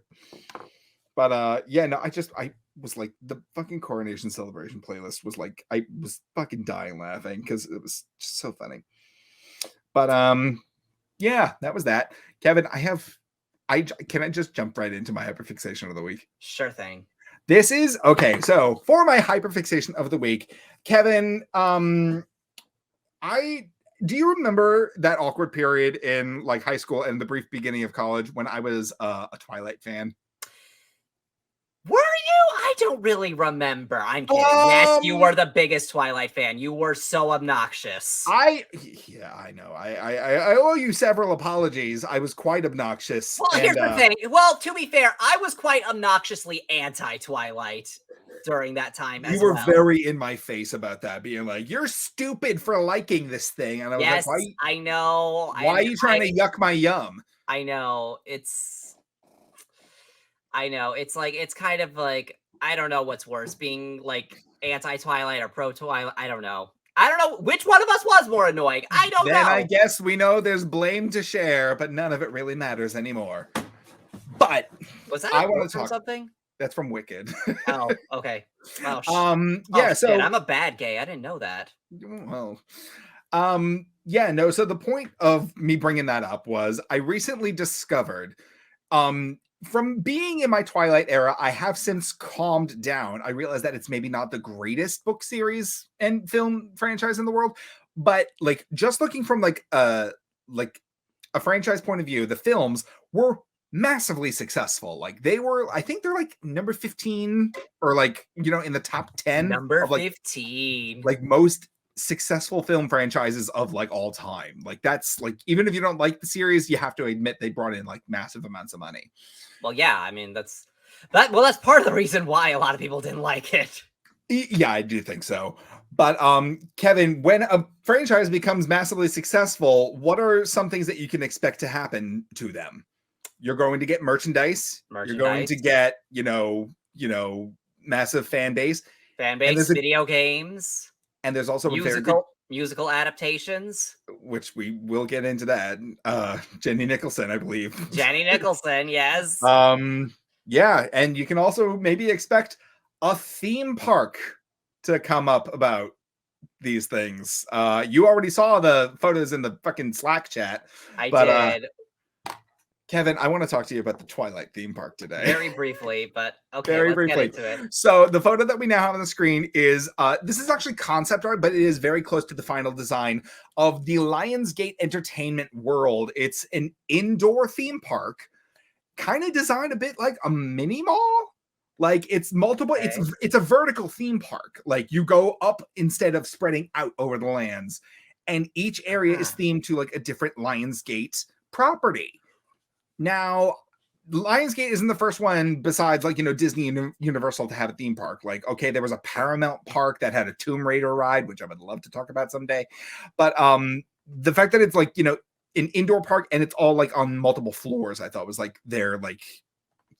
But yeah, no, I was like, the fucking coronation celebration playlist was like, I was fucking dying laughing because it was just so funny. But yeah, that was that. Kevin, can I just jump right into my hyperfixation of the week? Sure thing. This is okay. So for my hyperfixation of the week, Kevin, do you remember that awkward period in like high school and the brief beginning of college when I was a Twilight fan? Were you? I don't really remember. I'm kidding. Yes, you were the biggest Twilight fan. You were so obnoxious. Yeah, I know. I owe you several apologies. I was quite obnoxious. Well, here's the thing. Well, to be fair, I was quite obnoxiously anti-Twilight during that time as well. You were very in my face about that, being like, "You're stupid for liking this thing," and I was yes, like, "Why? I know. Why are you trying to yuck my yum?" I know. It's like it's kind of like I don't know what's worse, being like anti-Twilight or pro-Twilight. I don't know. I don't know which one of us was more annoying. I don't know. Then I guess we know there's blame to share, but none of it really matters anymore. But was that I want to talk something? That's from Wicked. Oh, okay. Oh, yeah. So I'm a bad gay. I didn't know that. Well, yeah. No. So the point of me bringing that up was I recently discovered, from being in my Twilight era, I have since calmed down. I realized that it's maybe not the greatest book series and film franchise in the world, but like just looking from like a franchise point of view, the films were massively successful. Like they were, I think they're like number 15 or like, in the top 10 number of like 15, like most successful film franchises of like all time. Like that's like, even if you don't like the series, you have to admit they brought in like massive amounts of money. Well, yeah, I mean that's part of the reason why a lot of people didn't like it. Yeah, I do think so. But Kevin, when a franchise becomes massively successful, what are some things that you can expect to happen to them? You're going to get merchandise. You're going to get, massive fan base, video games, and there's also musical adaptations, which we will get into that. Jenny Nicholson, I believe. Jenny Nicholson, yes. Yeah, and you can also maybe expect a theme park to come up about these things. You already saw the photos in the fucking Slack chat. I did. Kevin, I want to talk to you about the Twilight theme park today. Very briefly, but okay, let's get into it. So the photo that we now have on the screen is, this is actually concept art, but it is very close to the final design of the Lionsgate Entertainment World. It's an indoor theme park, kind of designed a bit like a mini mall. Like it's multiple, okay. It's a vertical theme park. Like you go up instead of spreading out over the lands. And each area is themed to like a different Lionsgate property. Now, Lionsgate isn't the first one besides like, Disney and Universal to have a theme park. Like, okay, there was a Paramount park that had a Tomb Raider ride, which I would love to talk about someday. But the fact that it's like, an indoor park and it's all like on multiple floors, I thought was like their like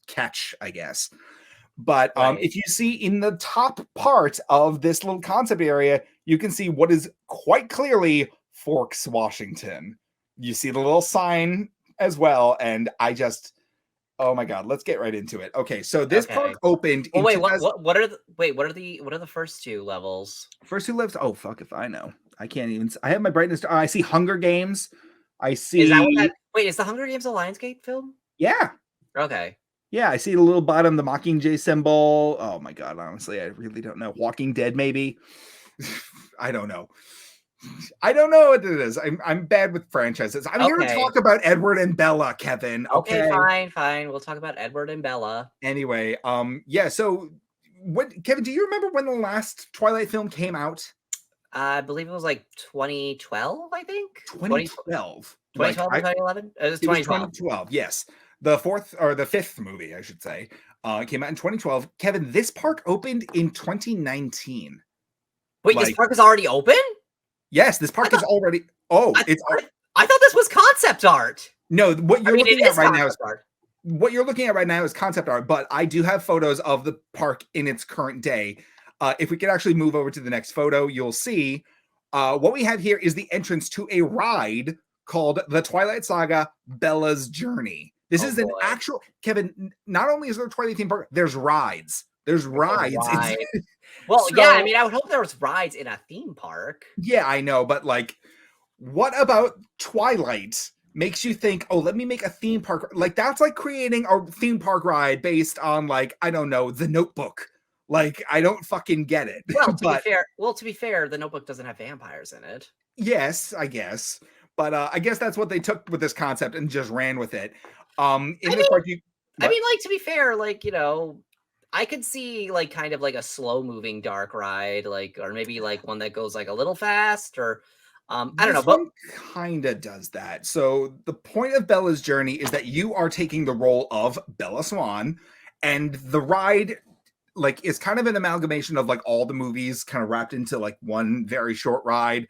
catch, I guess. But if you see in the top part of this little concept area, you can see what is quite clearly Forks, Washington. You see the little sign as well, and I just, oh my god, let's get right into it. Okay, so this park opened. Oh wait, what are the first two levels? First two levels? Oh fuck if I know. I can't even. I have my brightness. I see Hunger Games. I see. Is the Hunger Games a Lionsgate film? Yeah. Okay. Yeah, I see the little bottom, the Mockingjay symbol. Oh my god, honestly, I really don't know. Walking Dead, maybe. I don't know. I don't know what it is. I'm bad with franchises. I'm here to talk about Edward and Bella, Kevin. Okay, fine. We'll talk about Edward and Bella. Anyway, yeah. So, Kevin? Do you remember when the last Twilight film came out? I believe it was like 2012. I think 2012. 2012 or 2011. It was 2012. 2012. Yes, the fifth movie, I should say, came out in 2012. Kevin, this park opened in 2019. Wait, this park is already open? Yes, this park is already. Oh, I thought this was concept art. No, what you're looking at right now is art. What you're looking at right now is concept art, but I do have photos of the park in its current day. If we could actually move over to the next photo, you'll see what we have here is the entrance to a ride called the Twilight Saga: Bella's Journey. This is an actual, Kevin. Not only is there a Twilight theme park, there's rides. There's rides. Well, yeah, I mean, I would hope there was rides in a theme park. Yeah, I know, but like, what about Twilight makes you think, oh, let me make a theme park? Like, that's like creating a theme park ride based on like, I don't know, The Notebook. Like, I don't fucking get it. Well, to be fair, The Notebook doesn't have vampires in it. Yes, I guess. But I guess that's what they took with this concept and just ran with it. To be fair, like, I could see like kind of like a slow moving dark ride, like, or maybe like one that goes like a little fast, or I don't know, This but one kind of does that. So the point of Bella's journey is that you are taking the role of Bella Swan, and the ride like is kind of an amalgamation of like all the movies kind of wrapped into like one very short ride.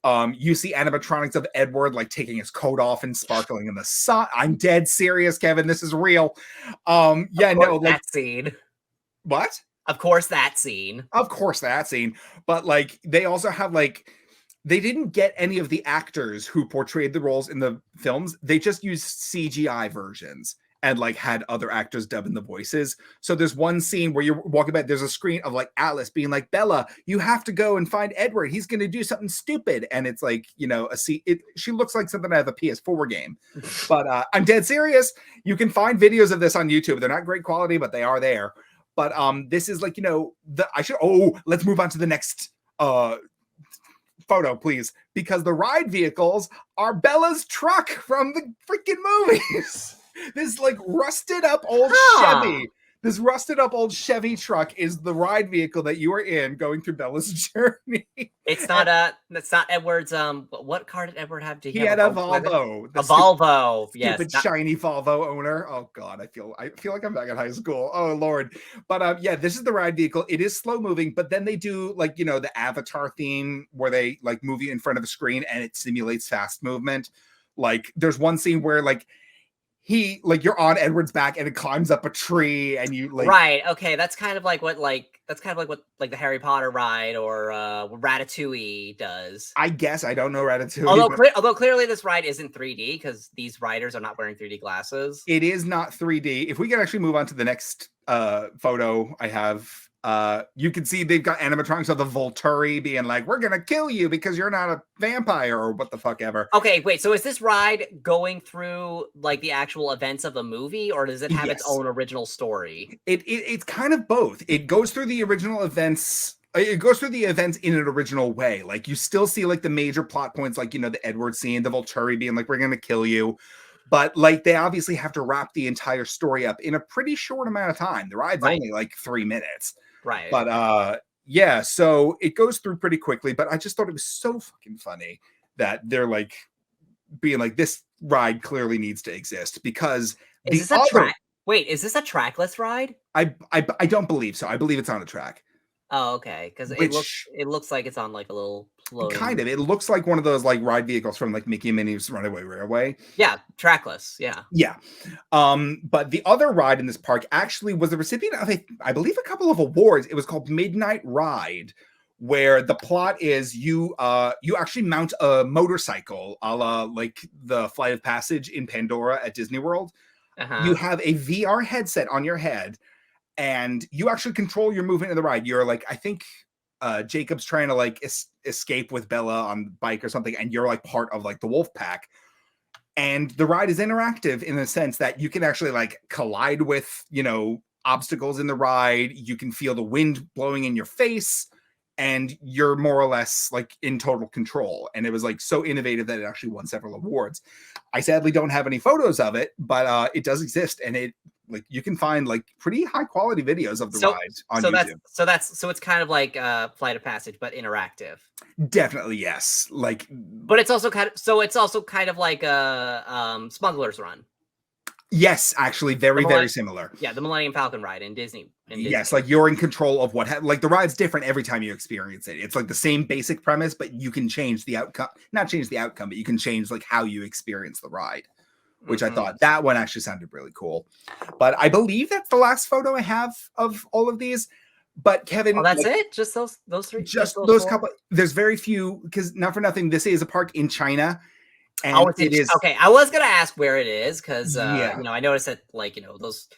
You see animatronics of Edward like taking his coat off and sparkling in the sun. I'm dead serious, Kevin. This is real. Yeah, no, like that scene. what? Of course, that scene. Of course, that scene. But like they also have like they didn't get any of the actors who portrayed the roles in the films. They just used CGI versions and like had other actors dubbing the voices. So there's one scene where you're walking back, there's a screen of like Alice being like, Bella, you have to go and find Edward. He's going to do something stupid. And it's like, you know, she looks like something out of a PS4 game. But I'm dead serious. You can find videos of this on YouTube. They're not great quality, but they are there. But this is like, you know, let's move on to the next photo, please, because the ride vehicles are Bella's truck from the freaking movies. This like rusted up old Chevy. This rusted up old Chevy truck is the ride vehicle that you are in going through Bella's journey. It's not that's not Edward's what car did Edward have? He had a Volvo. A Volvo. Yes. Stupid shiny Volvo owner. Oh god, I feel like I'm back in high school. Oh lord. But yeah, this is the ride vehicle. It is slow moving, but then they do like, you know, the Avatar theme where they like move you in front of a screen and it simulates fast movement. Like there's one scene where like you're on Edward's back and it climbs up a tree and you like right. Okay, that's kind of like what the Harry Potter ride or Ratatouille does. I guess I don't know Ratatouille. Although clearly this ride isn't 3D because these riders are not wearing 3D glasses. It is not 3D. If we can actually move on to the next photo I have, you can see they've got animatronics of the Volturi being like, we're gonna kill you because you're not a vampire or what the fuck ever. Okay, wait, so is this ride going through like the actual events of the movie, or does it have its own original story? It's kind of both. It goes through the original events. It goes through the events in an original way. Like you still see like the major plot points, like, you know, the Edward scene, the Volturi being like, we're gonna kill you. But like they obviously have to wrap the entire story up in a pretty short amount of time. The ride's only like 3 minutes. Right. But yeah, so it goes through pretty quickly, but I just thought it was so fucking funny that they're like being like, this ride clearly needs to exist because is this a track? Wait, is this a trackless ride? I don't believe so. I believe it's on a track. Oh, okay. Because it looks like it's on like a little floating. Kind of. It looks like one of those like ride vehicles from like Mickey and Minnie's Runaway Railway. Yeah, trackless. Yeah. Yeah. But the other ride in this park actually was the recipient of I believe a couple of awards. It was called Midnight Ride, where the plot is you actually mount a motorcycle, a la like the Flight of Passage in Pandora at Disney World. You have a VR headset on your head. And you actually control your movement in the ride. You're like, I think Jakub's trying to like escape with Bella on the bike or something. And you're like part of like the wolf pack. And the ride is interactive in the sense that you can actually like collide with, you know, obstacles in the ride. You can feel the wind blowing in your face. And you're more or less like in total control. And it was like so innovative that it actually won several awards. I sadly don't have any photos of it, but it does exist. And it, like you can find like pretty high quality videos of the ride on YouTube. So it's kind of like Flight of Passage, but interactive. Definitely, yes. Like, but it's also kind of like a Smuggler's Run. Yes, actually, very similar. Yeah, the Millennium Falcon ride in Disney. Yes, like you're in control of like the ride's different every time you experience it. It's like the same basic premise, but you can change the outcome. Not change the outcome, but you can change like how you experience the ride. Which I thought that one actually sounded really cool. But I believe that's the last photo I have of all of these. But Kevin, oh, that's it? Just those three? Just those couple. There's very few, because not for nothing, this is a park in China. And it is okay. I was gonna ask where it is because you know, I noticed that like, you know, those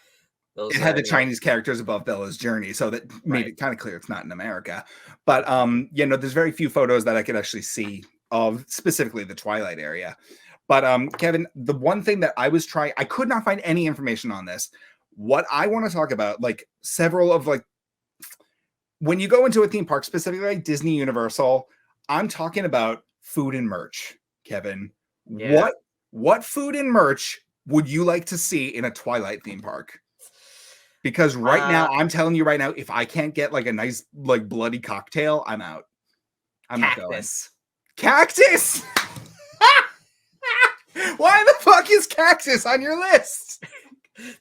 it had the Chinese characters above Bella's journey, so that made it kind of clear it's not in America. But you know, there's very few photos that I could actually see of specifically the Twilight area. But Kevin, the one thing that I was trying, I could not find any information on this. What I want to talk about, like several of like, when you go into a theme park, specifically like Disney Universal, I'm talking about food and merch, Kevin. Yeah. What food and merch would you like to see in a Twilight theme park? Because right now, I'm telling you right now, if I can't get like a nice like bloody cocktail, I'm out. I'm not going. Cactus. Why the fuck is cactus on your list?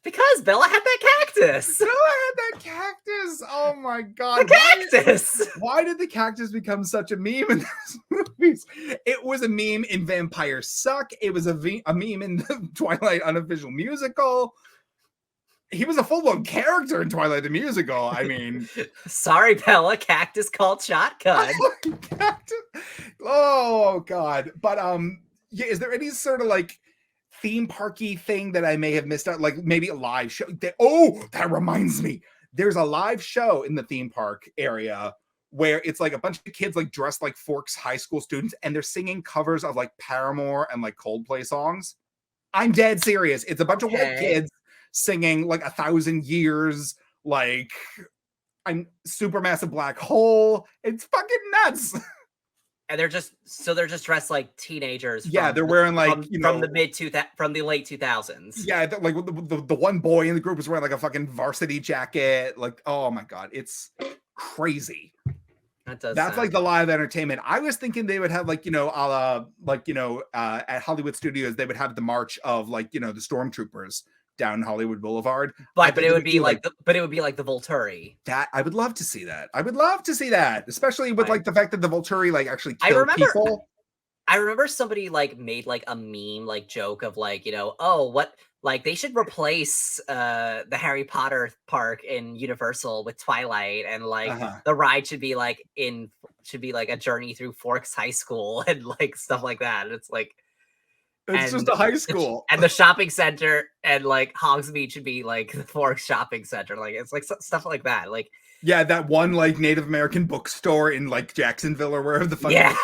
Because Bella had that cactus. Bella had that cactus. Oh my god. The cactus. Why did the cactus become such a meme in those movies? It was a meme in Vampires Suck. It was a meme in the Twilight unofficial musical. He was a full-blown character in Twilight the musical. I mean, sorry, Bella. Cactus called shotgun. Cactus. Oh god. But yeah, is there any sort of like theme parky thing that I may have missed out? Like maybe a live show? That reminds me. There's a live show in the theme park area where it's like a bunch of kids like dressed like Forks high school students, and they're singing covers of like Paramore and like Coldplay songs. I'm dead serious. It's a bunch of white kids singing like 1,000 Years, like I'm Supermassive Black Hole. It's fucking nuts. And they're just dressed like teenagers. Yeah, they're wearing like from the late 2000s. Yeah, like the one boy in the group was wearing like a fucking varsity jacket. Like, oh my god, it's crazy. That's like the live entertainment. I was thinking they would have like at Hollywood Studios they would have the march of like the stormtroopers down Hollywood Boulevard. But it would be like the Volturi. That I would love to see that. I would love to see that, especially with like the fact that the Volturi like actually kill people. I remember somebody like made like a meme like joke of like what like they should replace the Harry Potter park in Universal with Twilight, and like the ride should be like a journey through Forks High School and like stuff like that. And it's like. It's just a high school. And the shopping center and like Hogsmeade should be like the Forks shopping center. Like it's like stuff like that. Like yeah, that one like Native American bookstore in like Jacksonville or wherever the fuck. Yeah.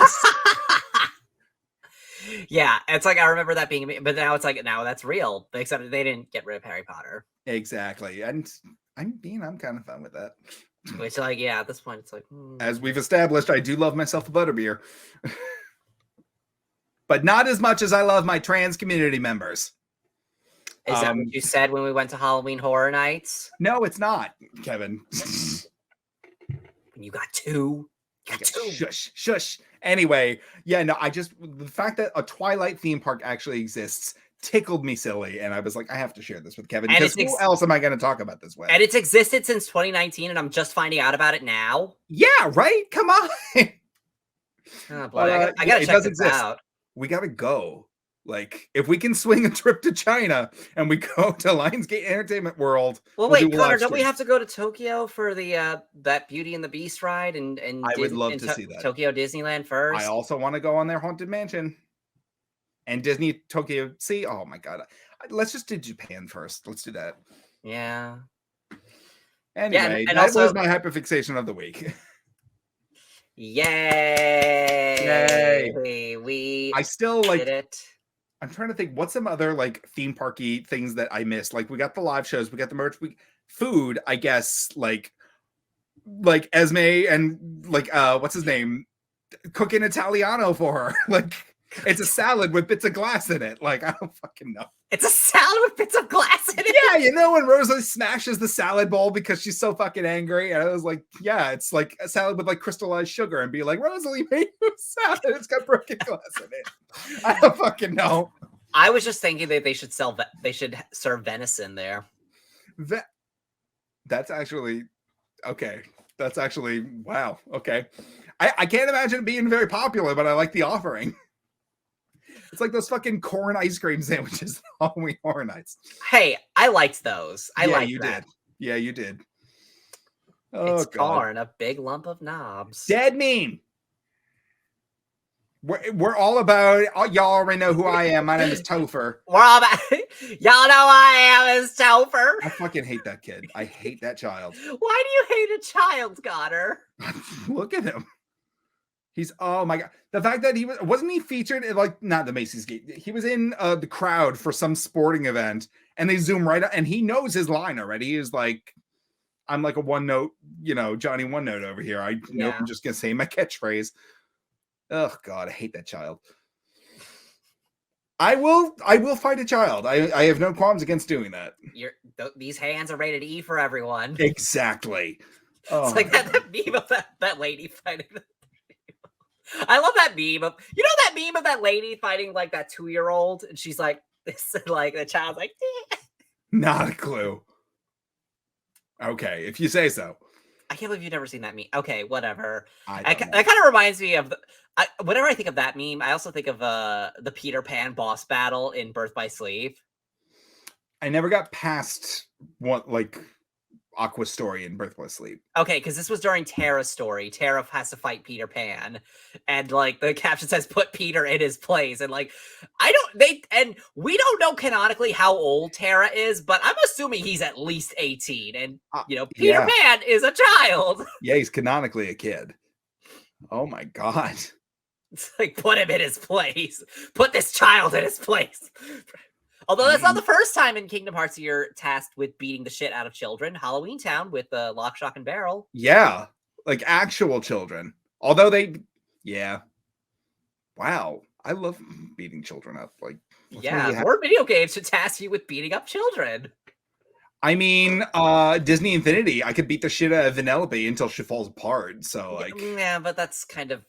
Yeah, it's like I remember that being, but now it's like now that's real. Except they didn't get rid of Harry Potter. Exactly, and I'm kind of fun with that. Which like at this point it's like as we've established, I do love myself a butterbeer. But not as much as I love my trans community members. Is that what you said when we went to Halloween Horror Nights? No, it's not, Kevin. You got two. Shush. Anyway, yeah, no, the fact that a Twilight theme park actually exists tickled me silly, and I was like, I have to share this with Kevin, because who else am I going to talk about this with? And it's existed since 2019, and I'm just finding out about it now. Yeah, right? Come on. Oh boy, I gotta check this out. We gotta go. Like, if we can swing a trip to China and we go to Lionsgate Entertainment World. Well, wait, Connor, don't we have to go to Tokyo for the that Beauty and the Beast ride? And I would love to see that. Tokyo Disneyland first. I also want to go on their Haunted Mansion and Disney Tokyo Sea. Oh my god, let's just do Japan first. Let's do that. Yeah. Anyway, and that was my hyperfixation of the week. Yay! I still like did it. I'm trying to think what's some other like theme parky things that I missed. Like we got the live shows, we got the merch, food, I guess, like Esme and like what's his name cooking Italiano for her. Like it's a salad with bits of glass in it. Like I don't fucking know. It's a salad with bits of glass in it. Yeah, when Rosalie smashes the salad bowl because she's so fucking angry. And I was like, yeah, it's like a salad with like crystallized sugar, and be like, Rosalie made you a salad. It's got broken glass in it. I don't fucking know. I was just thinking that they should serve venison there. That's actually okay. That's actually wow. Okay. I can't imagine it being very popular, but I like the offering. It's like those fucking Corin ice cream sandwiches on Halloween Horror Nights. Hey, I liked those. I liked that. Did. Yeah, you did. Oh, it's Corin, a big lump of knobs. Dead mean. We're all about. Y'all already know who I am. My name is Topher. We're all about. Y'all know I am is Topher. I fucking hate that kid. I hate that child. Why do you hate a child, Connor? Look at him. He's oh my god. The fact that wasn't he featured in like not the Macy's Gate. He was in the crowd for some sporting event, and they zoom right up, and he knows his line already. He is like, I'm like a one note, Johnny one note over here. I'm just gonna say my catchphrase. Oh god, I hate that child. I will fight a child. I have no qualms against doing that. These hands are rated E for everyone. Exactly. Oh, it's like that meme of that lady fighting. I love that meme of that meme of that lady fighting like that 2-year-old, and she's like this, like the child's like. Not a clue. Okay, if you say so. I can't believe you've never seen that meme. Okay, whatever. That kind of reminds me of whenever I think of that meme, I also think of the Peter Pan boss battle in Birth by Sleep. I never got past what like Aqua's story in Birth by Sleep. Okay, because this was during Tara's story. Tara has to fight Peter Pan, and like the caption says, "Put Peter in his place." And like, we don't know canonically how old Tara is, but I'm assuming he's at least 18. And Peter Pan is a child. Yeah, he's canonically a kid. Oh my god! It's like put him in his place. Put this child in his place. Although that's not the first time in Kingdom Hearts you're tasked with beating the shit out of children. Halloween Town with Lock, Shock, and Barrel. Yeah, like actual children. Although wow, I love beating children up. Like, more video games should task you with beating up children. I mean, Disney Infinity, I could beat the shit out of Vanellope until she falls apart. So like, yeah, but that's kind of,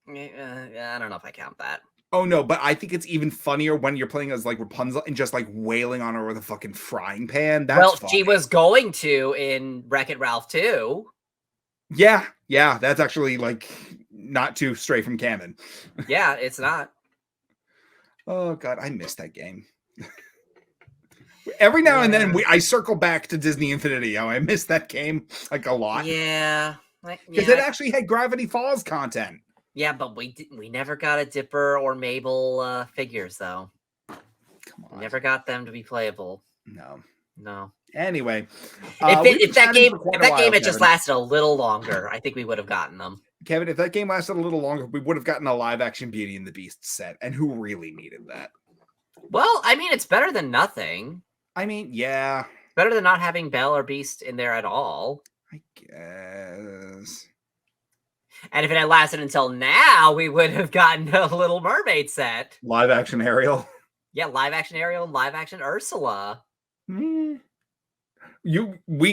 I don't know if I count that. Oh no, but I think it's even funnier when you're playing as like Rapunzel and just like wailing on her with a fucking frying pan. That's funny. She was going to in Wreck-It Ralph 2. Yeah, that's actually like not too stray from canon. Yeah, it's not. Oh god, I miss that game. Every now and then I circle back to Disney Infinity. Oh, I miss that game like a lot. Yeah, because it actually had Gravity Falls content. Yeah, but we never got a Dipper or Mabel figures though. Come on, we never got them to be playable. No. Anyway, if that game had just lasted a little longer, I think we would have gotten them. Kevin, if that game lasted a little longer, we would have gotten a live action Beauty and the Beast set, and who really needed that? Well, I mean, it's better than nothing. I mean, yeah, better than not having Belle or Beast in there at all. I guess. And if it had lasted until now, we would have gotten a Little Mermaid set. Live action Ariel. Yeah, live action Ariel and live action Ursula. We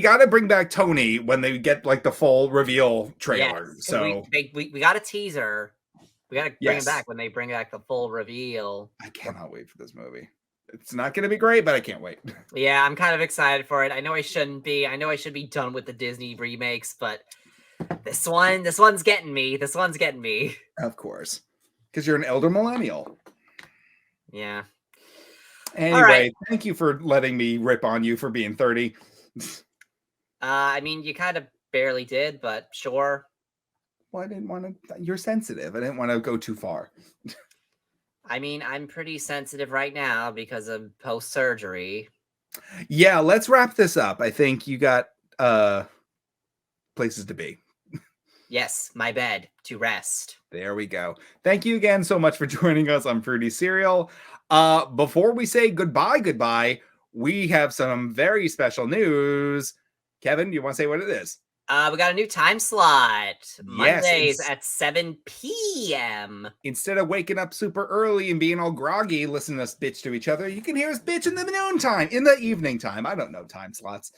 got to bring back Tony when they get like the full reveal trailer. Yes, so we got a teaser. We got to bring him back when they bring back the full reveal. I cannot wait for this movie. It's not going to be great, but I can't wait. Yeah, I'm kind of excited for it. I know I shouldn't be. I know I should be done with the Disney remakes, but this one's getting me. This one's getting me. Of course. Because you're an elder millennial. Yeah. Anyway, Thank you for letting me rip on you for being 30. I mean, you kind of barely did, but sure. Well, I didn't want to. You're sensitive. I didn't want to go too far. I mean, I'm pretty sensitive right now because of post-surgery. Yeah, let's wrap this up. I think you got places to be. Yes, my bed to rest. There we go. Thank you again so much for joining us on Fruity Cereal. Before we say goodbye, we have some very special news. Kevin, do you want to say what it is? We got a new time slot. Mondays at 7 p.m. Instead of waking up super early and being all groggy, listening to us bitch to each other, you can hear us bitch in the noontime, in the evening time. I don't know time slots.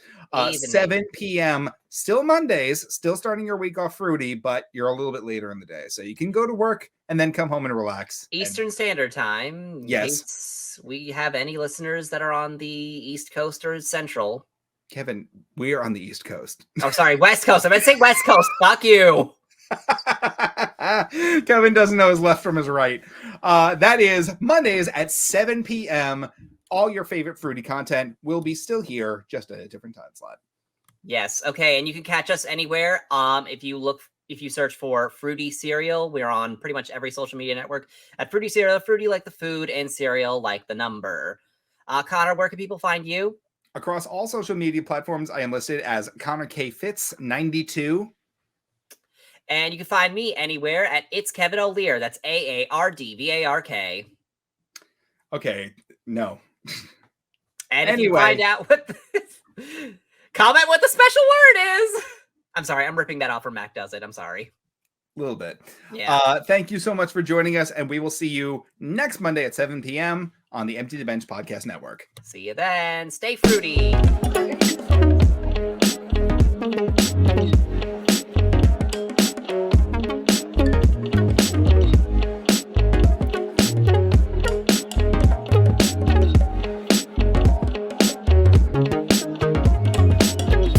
7 p.m. Still Mondays, still starting your week off fruity, but you're a little bit later in the day. So you can go to work and then come home and relax. Eastern Standard Time. Yes. We have any listeners that are on the East Coast or Central. Kevin, we are on the East Coast. Oh, sorry, West Coast. I meant to say West Coast. Fuck you. Kevin doesn't know his left from his right. That is Mondays at 7 p.m. All your favorite fruity content will be still here, just at a different time slot. Yes. Okay. And you can catch us anywhere. If you search for Fruity Cereal, we're on pretty much every social media network at Fruity Cereal, fruity like the food and cereal like the number. Connor, where can people find you? Across all social media platforms, I am listed as Connor K. Fitz 92. And you can find me anywhere at It's Kevin O'Lear. That's AARDVARK. Okay, no. And if you find out what comment what the special word is. I'm sorry, I'm ripping that off from Mac Does It. I'm sorry. A little bit. Yeah. Thank you so much for joining us, and we will see you next Monday at 7 p.m. on the Empty the Bench Podcast Network. See you then. Stay fruity.